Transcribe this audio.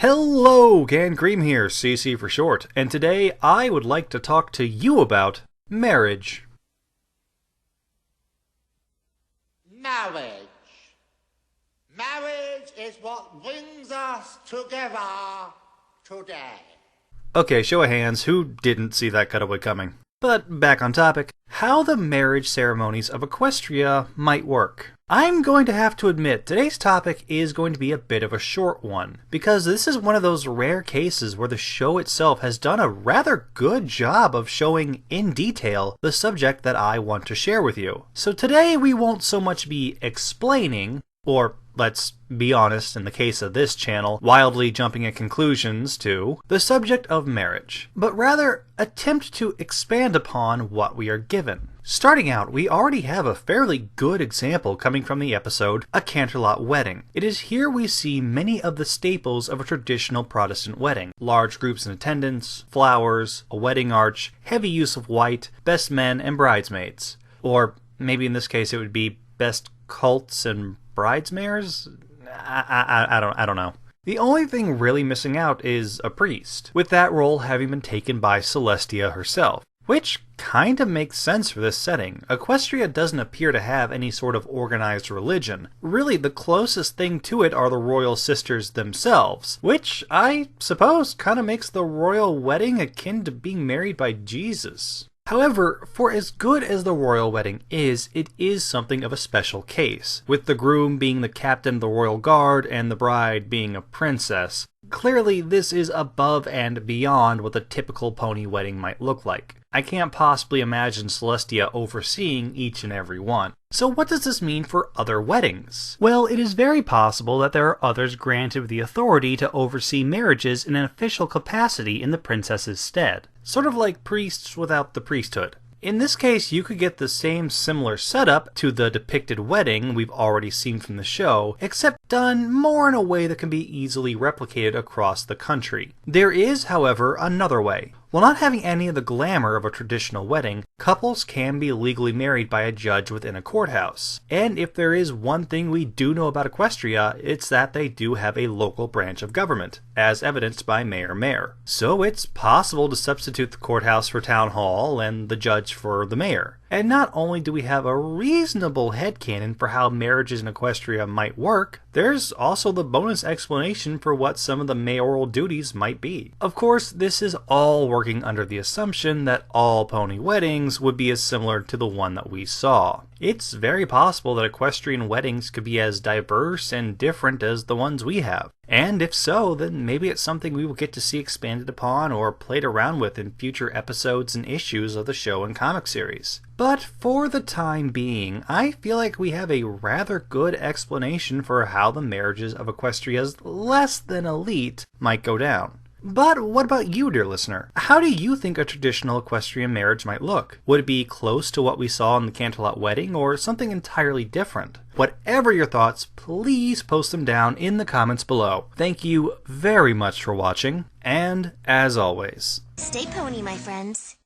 Hello, cannedcream here, CC for short, and today I would like to talk to you about marriage. Marriage. Marriage is what brings us together today. Okay, show of hands, who didn't see that cutaway coming? But back on topic, how the marriage ceremonies of Equestria might work. I'm going to have to admit, today's topic is going to be a bit of a short one, because this is one of those rare cases where the show itself has done a rather good job of showing in detail the subject that I want to share with you. So today we won't so much be explaining, or let's be honest, in the case of this channel, wildly jumping at conclusions to the subject of marriage, but rather attempt to expand upon what we are given. Starting out, we already have a fairly good example coming from the episode A Canterlot Wedding. It is here we see many of the staples of a traditional Protestant wedding. Large groups in attendance, flowers, a wedding arch, heavy use of white, best men and bridesmaids. Or maybe in this case it would be best cults and bridesmaids? I don't know. The only thing really missing out is a priest, with that role having been taken by Celestia herself. Which kind of makes sense for this setting. Equestria doesn't appear to have any sort of organized religion. Really, the closest thing to it are the royal sisters themselves, which I suppose kind of makes the royal wedding akin to being married by Jesus. However, for as good as the royal wedding is, it is something of a special case, with the groom being the captain of the royal guard and the bride being a princess. Clearly, this is above and beyond what the typical pony wedding might look like. I can't possibly imagine Celestia overseeing each and every one. So what does this mean for other weddings? Well, it is very possible that there are others granted the authority to oversee marriages in an official capacity in the princess's stead. Sort of like priests without the priesthood. In this case, you could get the same similar setup to the depicted wedding we've already seen from the show, except done more in a way that can be easily replicated across the country. There is, however, another way. While not having any of the glamour of a traditional wedding, couples can be legally married by a judge within a courthouse. And if there is one thing we do know about Equestria, it's that they do have a local branch of government, as evidenced by Mayor. So it's possible to substitute the courthouse for town hall and the judge for the mayor. And not only do we have a reasonable headcanon for how marriages in Equestria might work, there's also the bonus explanation for what some of the mayoral duties might be. Of course, this is all working under the assumption that all pony weddings would be as similar to the one that we saw. It's very possible that equestrian weddings could be as diverse and different as the ones we have. And if so, then maybe it's something we will get to see expanded upon or played around with in future episodes and issues of the show and comic series. But for the time being, I feel like we have a rather good explanation for how the marriages of Equestria's less than elite might go down. But what about you, dear listener? How do you think a traditional equestrian marriage might look? Would it be close to what we saw in the Canterlot Wedding, or something entirely different? Whatever your thoughts, please post them down in the comments below. Thank you very much for watching, and as always, stay pony, my friends.